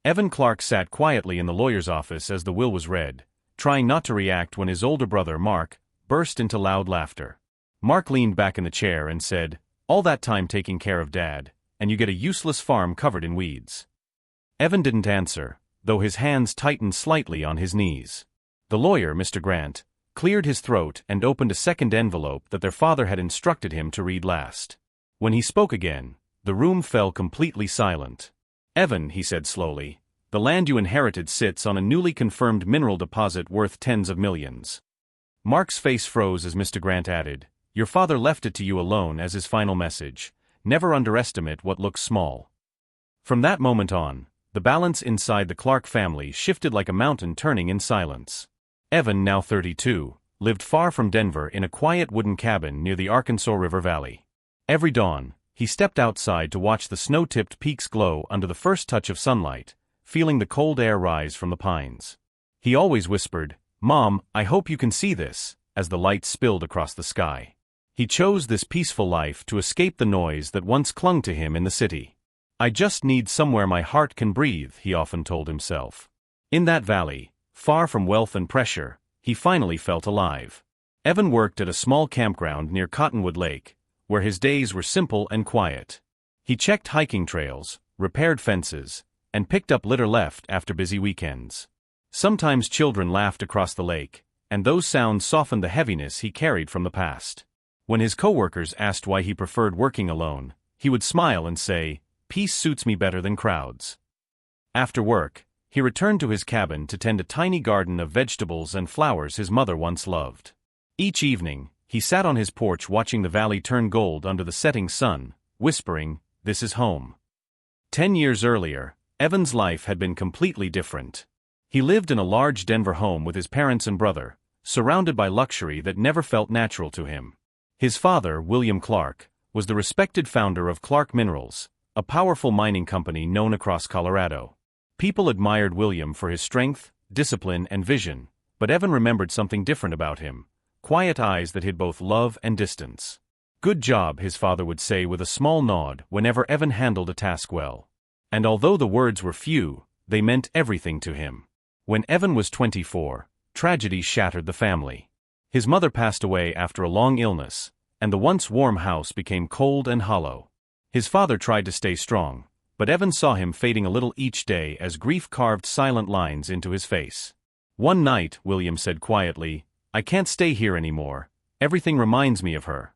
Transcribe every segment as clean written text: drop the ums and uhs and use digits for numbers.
Evan Clark sat quietly in the lawyer's office as the will was read, trying not to react when his older brother, Mark, burst into loud laughter. Mark leaned back in the chair and said, "All that time taking care of Dad, and you get a useless farm covered in weeds." Evan didn't answer, though his hands tightened slightly on his knees. The lawyer, Mr. Grant, cleared his throat and opened a second envelope that their father had instructed him to read last. When he spoke again, the room fell completely silent. "Evan," he said slowly, "the land you inherited sits on a newly confirmed mineral deposit worth tens of millions." Mark's face froze as Mr. Grant added, "Your father left it to you alone as his final message. Never underestimate what looks small." From that moment on, the balance inside the Clark family shifted like a mountain turning in silence. Evan, now 32, lived far from Denver in a quiet wooden cabin near the Arkansas River Valley. Every dawn, he stepped outside to watch the snow-tipped peaks glow under the first touch of sunlight, feeling the cold air rise from the pines. He always whispered, "Mom, I hope you can see this," as the light spilled across the sky. He chose this peaceful life to escape the noise that once clung to him in the city. "I just need somewhere my heart can breathe," he often told himself. In that valley, far from wealth and pressure, he finally felt alive. Evan worked at a small campground near Cottonwood Lake, where his days were simple and quiet. He checked hiking trails, repaired fences, and picked up litter left after busy weekends. Sometimes children laughed across the lake, and those sounds softened the heaviness he carried from the past. When his coworkers asked why he preferred working alone, he would smile and say, "Peace suits me better than crowds." After work, he returned to his cabin to tend a tiny garden of vegetables and flowers his mother once loved. Each evening, he sat on his porch watching the valley turn gold under the setting sun, whispering, "This is home." 10 years earlier, Evan's life had been completely different. He lived in a large Denver home with his parents and brother, surrounded by luxury that never felt natural to him. His father, William Clark, was the respected founder of Clark Minerals, a powerful mining company known across Colorado. People admired William for his strength, discipline, and vision, but Evan remembered something different about him: quiet eyes that hid both love and distance. "Good job," his father would say with a small nod whenever Evan handled a task well. And although the words were few, they meant everything to him. When Evan was 24, tragedy shattered the family. His mother passed away after a long illness, and the once warm house became cold and hollow. His father tried to stay strong, but Evan saw him fading a little each day as grief carved silent lines into his face. One night, William said quietly, "I can't stay here anymore. Everything reminds me of her."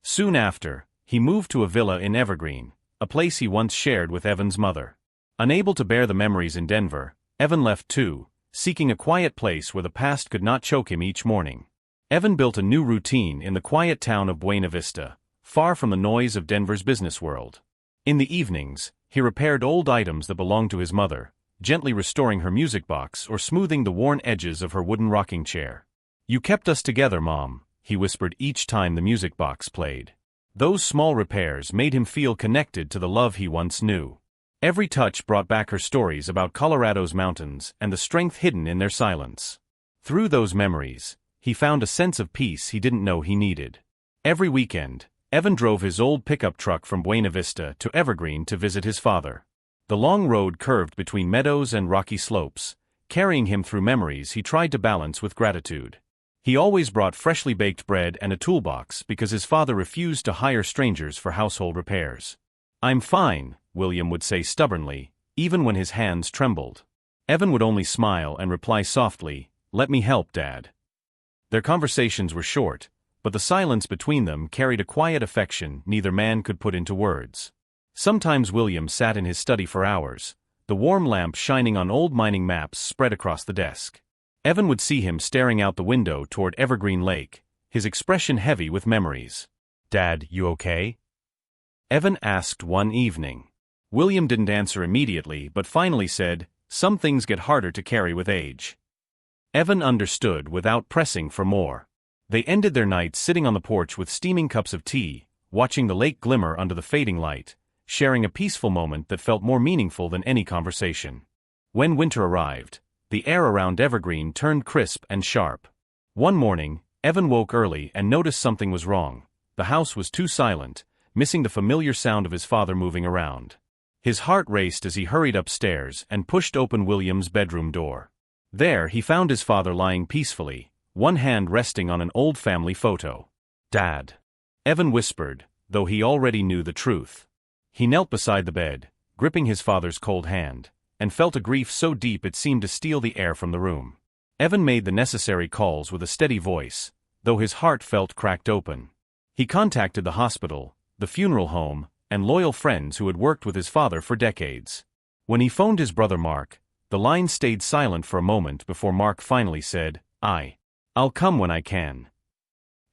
Soon after, he moved to a villa in Evergreen, a place he once shared with Evan's mother. Unable to bear the memories in Denver, Evan left too, seeking a quiet place where the past could not choke him each morning. Evan built a new routine in the quiet town of Buena Vista, far from the noise of Denver's business world. In the evenings, he repaired old items that belonged to his mother, gently restoring her music box or smoothing the worn edges of her wooden rocking chair. "You kept us together, Mom," he whispered each time the music box played. Those small repairs made him feel connected to the love he once knew. Every touch brought back her stories about Colorado's mountains and the strength hidden in their silence. Through those memories, he found a sense of peace he didn't know he needed. Every weekend, Evan drove his old pickup truck from Buena Vista to Evergreen to visit his father. The long road curved between meadows and rocky slopes, carrying him through memories he tried to balance with gratitude. He always brought freshly baked bread and a toolbox because his father refused to hire strangers for household repairs. "I'm fine," William would say stubbornly, even when his hands trembled. Evan would only smile and reply softly, "Let me help, Dad." Their conversations were short, but the silence between them carried a quiet affection neither man could put into words. Sometimes William sat in his study for hours, the warm lamp shining on old mining maps spread across the desk. Evan would see him staring out the window toward Evergreen Lake, his expression heavy with memories. "Dad, you okay?" Evan asked one evening. William didn't answer immediately but finally said, "Some things get harder to carry with age." Evan understood without pressing for more. They ended their night sitting on the porch with steaming cups of tea, watching the lake glimmer under the fading light, sharing a peaceful moment that felt more meaningful than any conversation. When winter arrived, the air around Evergreen turned crisp and sharp. One morning, Evan woke early and noticed something was wrong. The house was too silent, missing the familiar sound of his father moving around. His heart raced as he hurried upstairs and pushed open William's bedroom door. There he found his father lying peacefully, one hand resting on an old family photo. "Dad," Evan whispered, though he already knew the truth. He knelt beside the bed, gripping his father's cold hand, and felt a grief so deep it seemed to steal the air from the room. Evan made the necessary calls with a steady voice, though his heart felt cracked open. He contacted the hospital, the funeral home, and loyal friends who had worked with his father for decades. When he phoned his brother Mark, the line stayed silent for a moment before Mark finally said, "I'll come when I can."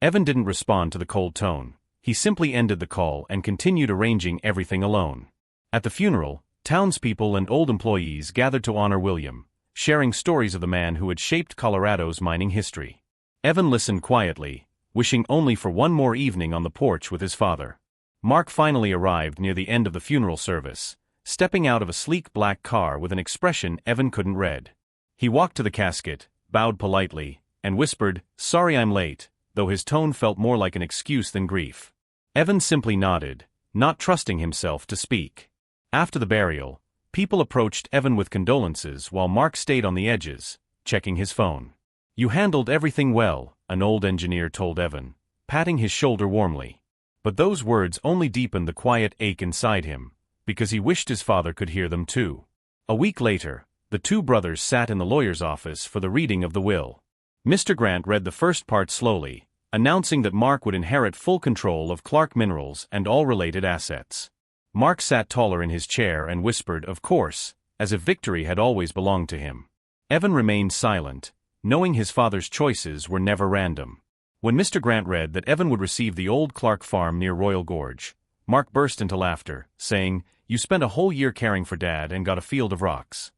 Evan didn't respond to the cold tone. He simply ended the call and continued arranging everything alone. At the funeral, townspeople and old employees gathered to honor William, sharing stories of the man who had shaped Colorado's mining history. Evan listened quietly, wishing only for one more evening on the porch with his father. Mark finally arrived near the end of the funeral service, stepping out of a sleek black car with an expression Evan couldn't read. He walked to the casket, bowed politely, and whispered, "Sorry I'm late," though his tone felt more like an excuse than grief. Evan simply nodded, not trusting himself to speak. After the burial, people approached Evan with condolences while Mark stayed on the edges, checking his phone. "You handled everything well," an old engineer told Evan, patting his shoulder warmly. But those words only deepened the quiet ache inside him, because he wished his father could hear them too. A week later, the two brothers sat in the lawyer's office for the reading of the will. Mr. Grant read the first part slowly, announcing that Mark would inherit full control of Clark Minerals and all related assets. Mark sat taller in his chair and whispered, "Of course," as if victory had always belonged to him. Evan remained silent, knowing his father's choices were never random. When Mr. Grant read that Evan would receive the old Clark farm near Royal Gorge, Mark burst into laughter, saying, "You spent a whole year caring for Dad and got a field of rocks."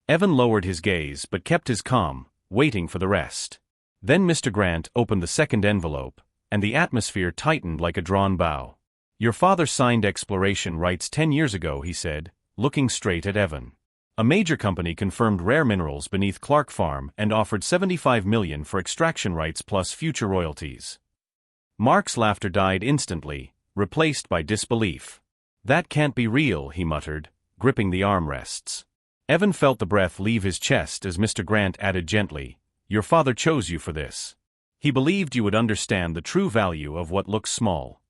Evan lowered his gaze but kept his calm, waiting for the rest. Then Mr. Grant opened the second envelope, and the atmosphere tightened like a drawn bow. "Your father signed exploration rights 10 years ago," he said, looking straight at Evan. "A major company confirmed rare minerals beneath Clark Farm and offered $75 million for extraction rights plus future royalties." Mark's laughter died instantly, replaced by disbelief. "That can't be real," he muttered, gripping the armrests. Evan felt the breath leave his chest as Mr. Grant added gently, "Your father chose you for this. He believed you would understand the true value of what looks small."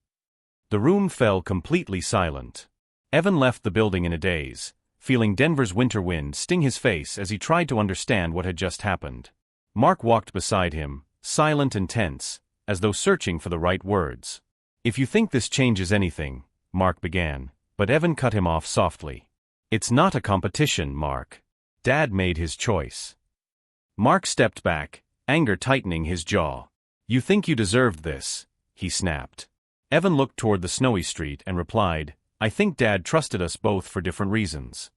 The room fell completely silent. Evan left the building in a daze, feeling Denver's winter wind sting his face as he tried to understand what had just happened. Mark walked beside him, silent and tense, as though searching for the right words. "If you think this changes anything," Mark began, but Evan cut him off softly. "It's not a competition, Mark. Dad made his choice." Mark stepped back, anger tightening his jaw. "You think you deserved this," he snapped. Evan looked toward the snowy street and replied, "I think Dad trusted us both for different reasons."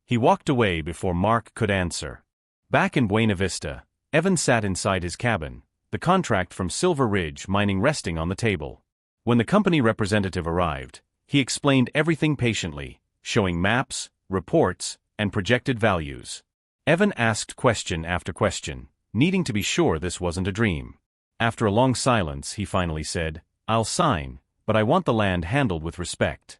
He walked away before Mark could answer. Back in Buena Vista, Evan sat inside his cabin, the contract from Silver Ridge Mining resting on the table. When the company representative arrived, he explained everything patiently, showing maps, reports, and projected values. Evan asked question after question, needing to be sure this wasn't a dream. After a long silence, he finally said, "I'll sign, but I want the land handled with respect."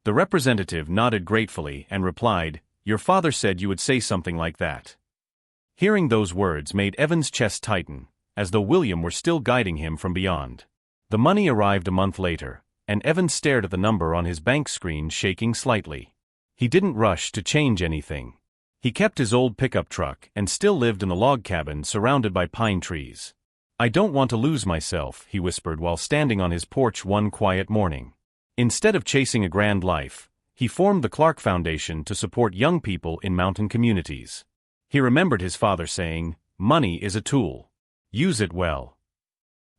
The representative nodded gratefully and replied, "Your father said you would say something like that." Hearing those words made Evan's chest tighten, as though William were still guiding him from beyond. The money arrived a month later, and Evan stared at the number on his bank screen, shaking slightly. He didn't rush to change anything. He kept his old pickup truck and still lived in the log cabin surrounded by pine trees. "I don't want to lose myself," he whispered while standing on his porch one quiet morning. Instead of chasing a grand life, he formed the Clark Foundation to support young people in mountain communities. He remembered his father saying, "Money is a tool. Use it well."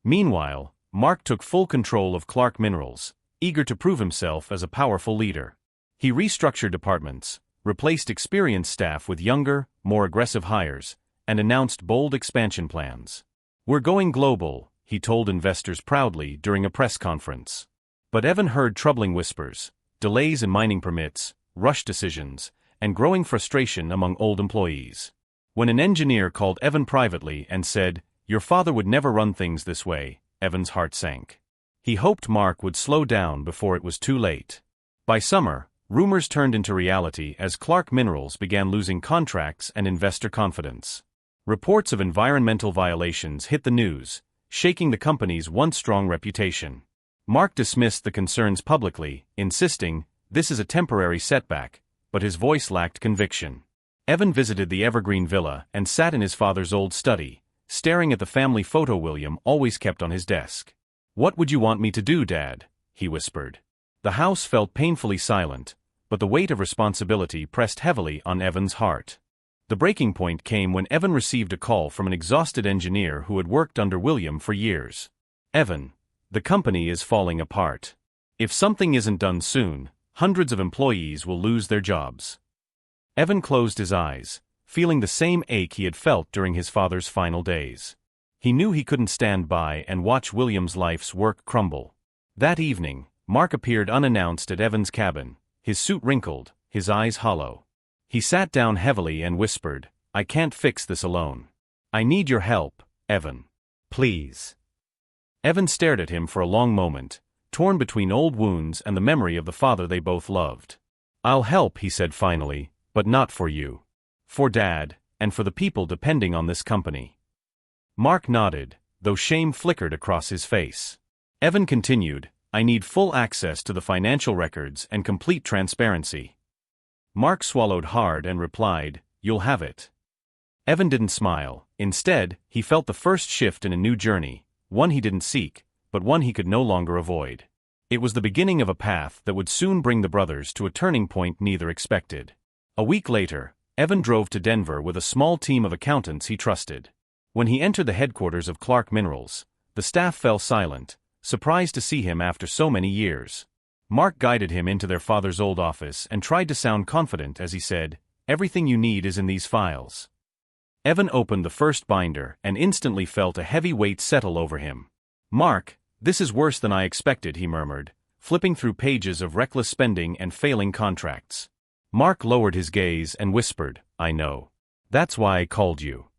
Meanwhile, Mark took full control of Clark Minerals, eager to prove himself as a powerful leader. He restructured departments, replaced experienced staff with younger, more aggressive hires, and announced bold expansion plans. "We're going global," he told investors proudly during a press conference. But Evan heard troubling whispers, delays in mining permits, rushed decisions, and growing frustration among old employees. When an engineer called Evan privately and said, "Your father would never run things this way," Evan's heart sank. He hoped Mark would slow down before it was too late. By summer, Rumors turned into reality as Clark Minerals began losing contracts and investor confidence. Reports of environmental violations hit the news, shaking the company's once strong reputation. Mark dismissed the concerns publicly, insisting, "This is a temporary setback," but his voice lacked conviction. Evan visited the Evergreen Villa and sat in his father's old study, staring at the family photo William always kept on his desk. "What would you want me to do, Dad?" he whispered. The house felt painfully silent, but the weight of responsibility pressed heavily on Evan's heart. The breaking point came when Evan received a call from an exhausted engineer who had worked under William for years. "Evan, the company is falling apart. If something isn't done soon, hundreds of employees will lose their jobs." Evan closed his eyes, feeling the same ache he had felt during his father's final days. He knew he couldn't stand by and watch William's life's work crumble. That evening, Mark appeared unannounced at Evan's cabin, his suit wrinkled, his eyes hollow. He sat down heavily and whispered, "I can't fix this alone. I need your help, Evan. Please." Evan stared at him for a long moment, torn between old wounds and the memory of the father they both loved. "I'll help," he said finally, "but not for you. For Dad, and for the people depending on this company." Mark nodded, though shame flickered across his face. Evan continued, "I need full access to the financial records and complete transparency." Mark swallowed hard and replied, "You'll have it." Evan didn't smile. Instead, he felt the first shift in a new journey, one he didn't seek, but one he could no longer avoid. It was the beginning of a path that would soon bring the brothers to a turning point neither expected. A week later, Evan drove to Denver with a small team of accountants he trusted. When he entered the headquarters of Clark Minerals, the staff fell silent, surprised to see him after so many years. Mark guided him into their father's old office and tried to sound confident as he said, "Everything you need is in these files." Evan opened the first binder and instantly felt a heavy weight settle over him. "Mark, this is worse than I expected," he murmured, flipping through pages of reckless spending and failing contracts. Mark lowered his gaze and whispered, "I know. That's why I called you."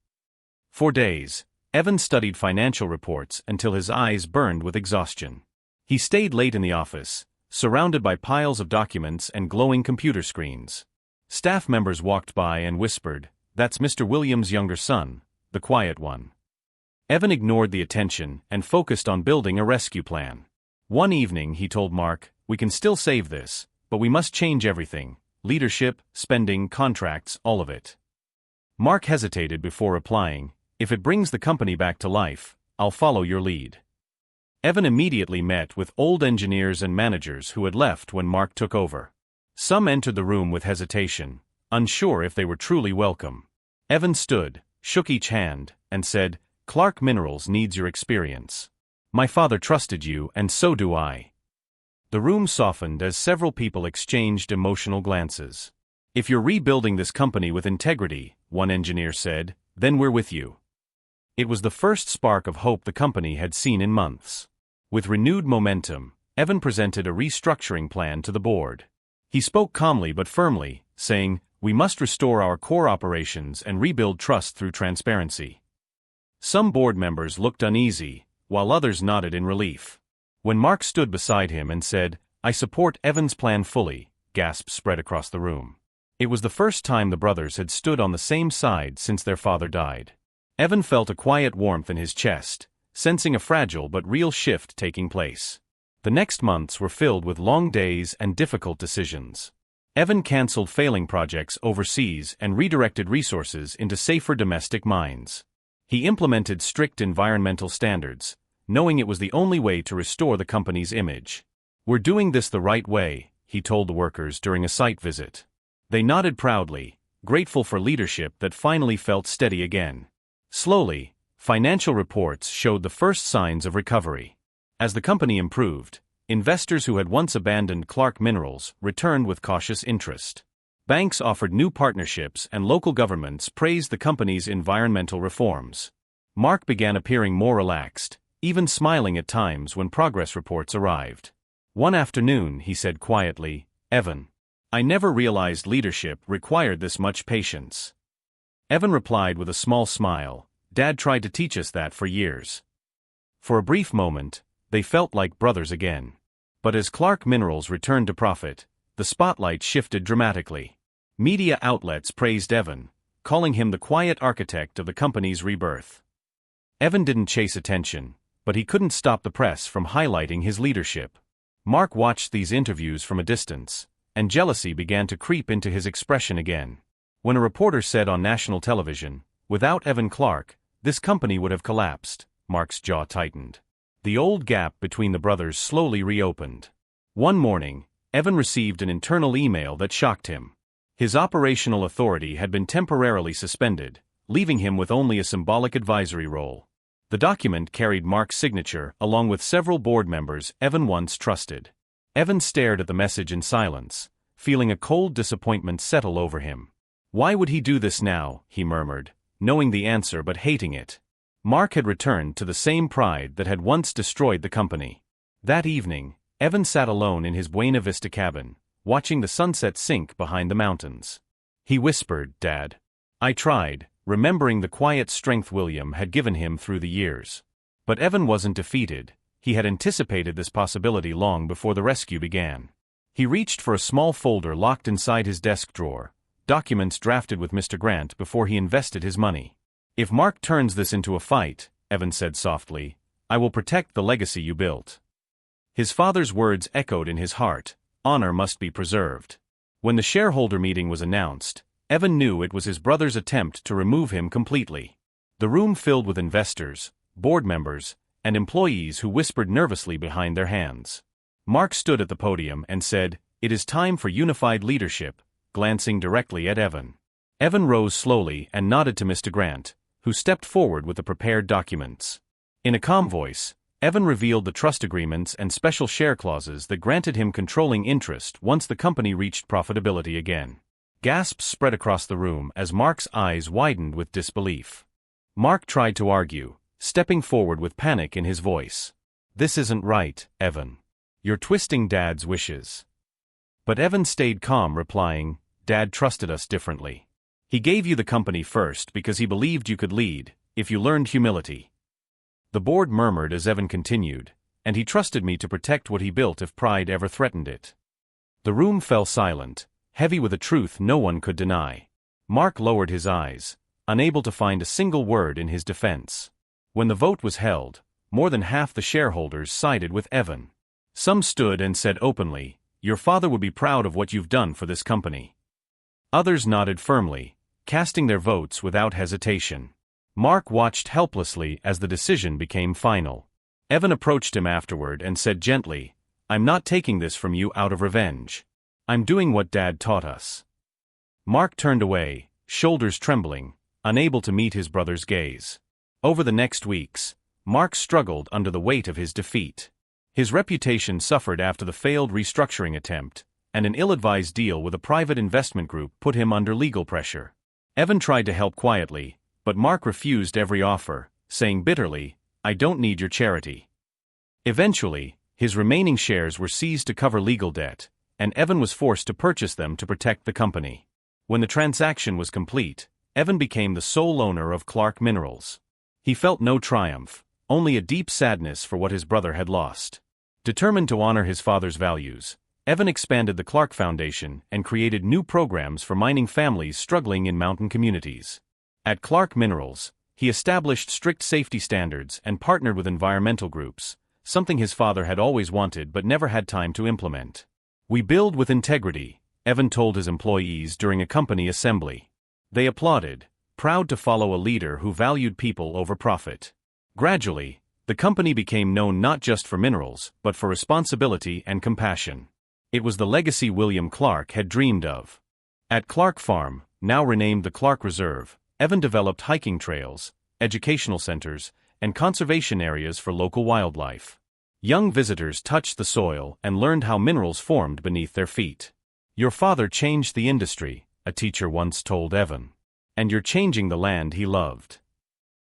For days, Evan studied financial reports until his eyes burned with exhaustion. He stayed late in the office, surrounded by piles of documents and glowing computer screens. Staff members walked by and whispered, "That's Mr. Williams' younger son, the quiet one." Evan ignored the attention and focused on building a rescue plan. One evening he told Mark, "We can still save this, but we must change everything: leadership, spending, contracts, all of it." Mark hesitated before replying, "If it brings the company back to life, I'll follow your lead." Evan immediately met with old engineers and managers who had left when Mark took over. Some entered the room with hesitation, unsure if they were truly welcome. Evan stood, shook each hand, and said, "Clark Minerals needs your experience. My father trusted you, and so do I." The room softened as several people exchanged emotional glances. "If you're rebuilding this company with integrity," one engineer said, "then we're with you." It was the first spark of hope the company had seen in months. With renewed momentum, Evan presented a restructuring plan to the board. He spoke calmly but firmly, saying, "We must restore our core operations and rebuild trust through transparency." Some board members looked uneasy, while others nodded in relief. When Mark stood beside him and said, "I support Evan's plan fully," gasps spread across the room. It was the first time the brothers had stood on the same side since their father died. Evan felt a quiet warmth in his chest, sensing a fragile but real shift taking place. The next months were filled with long days and difficult decisions. Evan canceled failing projects overseas and redirected resources into safer domestic mines. He implemented strict environmental standards, knowing it was the only way to restore the company's image. "We're doing this the right way," he told the workers during a site visit. They nodded proudly, grateful for leadership that finally felt steady again. Slowly, financial reports showed the first signs of recovery. As the company improved, investors who had once abandoned Clark Minerals returned with cautious interest. Banks offered new partnerships and local governments praised the company's environmental reforms. Mark began appearing more relaxed, even smiling at times when progress reports arrived. One afternoon he said quietly, "Evan, I never realized leadership required this much patience." Evan replied with a small smile, "Dad tried to teach us that for years." For a brief moment, they felt like brothers again. But as Clark Minerals returned to profit, the spotlight shifted dramatically. Media outlets praised Evan, calling him the quiet architect of the company's rebirth. Evan didn't chase attention, but he couldn't stop the press from highlighting his leadership. Mark watched these interviews from a distance, and jealousy began to creep into his expression again. When a reporter said on national television, "Without Evan Clark, this company would have collapsed," Mark's jaw tightened. The old gap between the brothers slowly reopened. One morning, Evan received an internal email that shocked him. His operational authority had been temporarily suspended, leaving him with only a symbolic advisory role. The document carried Mark's signature along with several board members Evan once trusted. Evan stared at the message in silence, feeling a cold disappointment settle over him. Why would he do this now, he murmured, knowing the answer but hating it. Mark had returned to the same pride that had once destroyed the company. That evening, Evan sat alone in his Buena Vista cabin, watching the sunset sink behind the mountains. He whispered, "Dad." I tried, remembering the quiet strength William had given him through the years. But Evan wasn't defeated. He had anticipated this possibility long before the rescue began. He reached for a small folder locked inside his desk drawer, documents drafted with Mr. Grant before he invested his money. "If Mark turns this into a fight," Evan said softly, "I will protect the legacy you built." His father's words echoed in his heart. Honor must be preserved. When the shareholder meeting was announced, Evan knew it was his brother's attempt to remove him completely. The room filled with investors, board members, and employees who whispered nervously behind their hands. Mark stood at the podium and said, "It is time for unified leadership," glancing directly at Evan. Evan rose slowly and nodded to Mr. Grant, who stepped forward with the prepared documents. In a calm voice, Evan revealed the trust agreements and special share clauses that granted him controlling interest once the company reached profitability again. Gasps spread across the room as Mark's eyes widened with disbelief. Mark tried to argue, stepping forward with panic in his voice. "This isn't right, Evan. You're twisting Dad's wishes." But Evan stayed calm, replying, "Dad trusted us differently. He gave you the company first because he believed you could lead, if you learned humility." The board murmured as Evan continued, "And he trusted me to protect what he built if pride ever threatened it." The room fell silent, heavy with a truth no one could deny. Mark lowered his eyes, unable to find a single word in his defense. When the vote was held, more than half the shareholders sided with Evan. Some stood and said openly, "Your father would be proud of what you've done for this company." Others nodded firmly, casting their votes without hesitation. Mark watched helplessly as the decision became final. Evan approached him afterward and said gently, "I'm not taking this from you out of revenge. I'm doing what Dad taught us." Mark turned away, shoulders trembling, unable to meet his brother's gaze. Over the next weeks, Mark struggled under the weight of his defeat. His reputation suffered after the failed restructuring attempt, and an ill-advised deal with a private investment group put him under legal pressure. Evan tried to help quietly, but Mark refused every offer, saying bitterly, "I don't need your charity." Eventually, his remaining shares were seized to cover legal debt, and Evan was forced to purchase them to protect the company. When the transaction was complete, Evan became the sole owner of Clark Minerals. He felt no triumph, only a deep sadness for what his brother had lost. Determined to honor his father's values, Evan expanded the Clark Foundation and created new programs for mining families struggling in mountain communities. At Clark Minerals, he established strict safety standards and partnered with environmental groups, something his father had always wanted but never had time to implement. "We build with integrity," Evan told his employees during a company assembly. They applauded, proud to follow a leader who valued people over profit. Gradually, the company became known not just for minerals, but for responsibility and compassion. It was the legacy William Clark had dreamed of. At Clark Farm, now renamed the Clark Reserve, Evan developed hiking trails, educational centers, and conservation areas for local wildlife. Young visitors touched the soil and learned how minerals formed beneath their feet. "Your father changed the industry," a teacher once told Evan. "And you're changing the land he loved."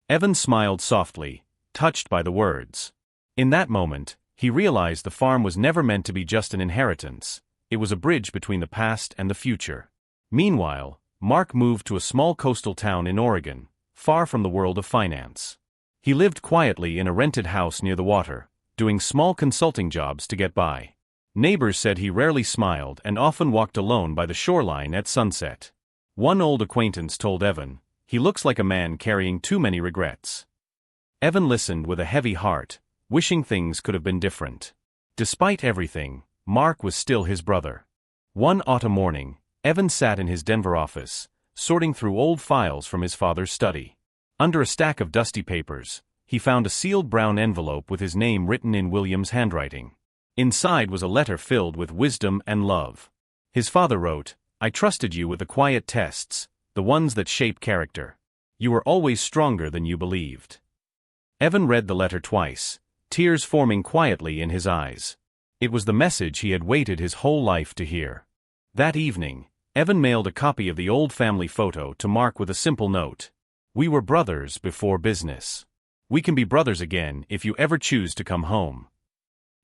Evan smiled softly, touched by the words. In that moment, he realized the farm was never meant to be just an inheritance. It was a bridge between the past and the future. Meanwhile, Mark moved to a small coastal town in Oregon, far from the world of finance. He lived quietly in a rented house near the water, doing small consulting jobs to get by. Neighbors said he rarely smiled and often walked alone by the shoreline at sunset. One old acquaintance told Evan, "He looks like a man carrying too many regrets." Evan listened with a heavy heart, wishing things could have been different. Despite everything, Mark was still his brother. One autumn morning, Evan sat in his Denver office, sorting through old files from his father's study. Under a stack of dusty papers, he found a sealed brown envelope with his name written in William's handwriting. Inside was a letter filled with wisdom and love. His father wrote, "I trusted you with the quiet tests, the ones that shape character. You were always stronger than you believed." Evan read the letter twice, tears forming quietly in his eyes. It was the message he had waited his whole life to hear. That evening, Evan mailed a copy of the old family photo to Mark with a simple note. "We were brothers before business. We can be brothers again if you ever choose to come home."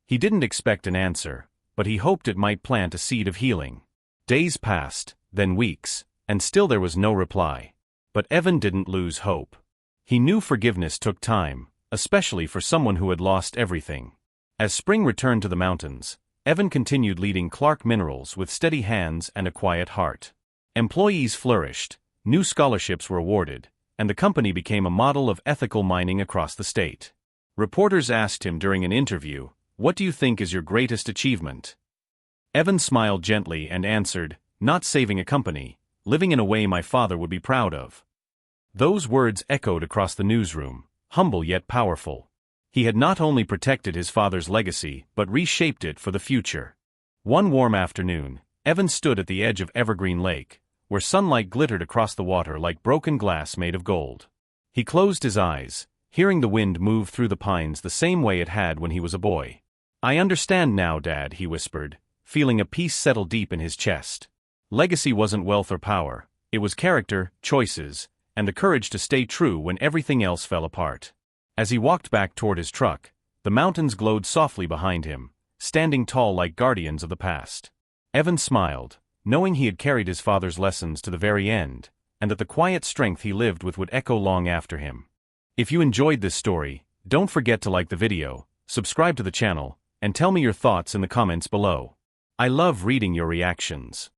He didn't expect an answer, but he hoped it might plant a seed of healing. Days passed, then weeks, and still there was no reply. But Evan didn't lose hope. He knew forgiveness took time, especially for someone who had lost everything. As spring returned to the mountains, Evan continued leading Clark Minerals with steady hands and a quiet heart. Employees flourished, new scholarships were awarded, and the company became a model of ethical mining across the state. Reporters asked him during an interview, "What do you think is your greatest achievement?" Evan smiled gently and answered, "Not saving a company, living in a way my father would be proud of." Those words echoed across the newsroom, humble yet powerful. He had not only protected his father's legacy but reshaped it for the future. One warm afternoon, Evan stood at the edge of Evergreen Lake, where sunlight glittered across the water like broken glass made of gold. He closed his eyes, hearing the wind move through the pines the same way it had when he was a boy. "I understand now, Dad," he whispered, feeling a peace settle deep in his chest. Legacy wasn't wealth or power, it was character, choices, and the courage to stay true when everything else fell apart. As he walked back toward his truck, the mountains glowed softly behind him, standing tall like guardians of the past. Evan smiled, knowing he had carried his father's lessons to the very end, and that the quiet strength he lived with would echo long after him. If you enjoyed this story, don't forget to like the video, subscribe to the channel, and tell me your thoughts in the comments below. I love reading your reactions.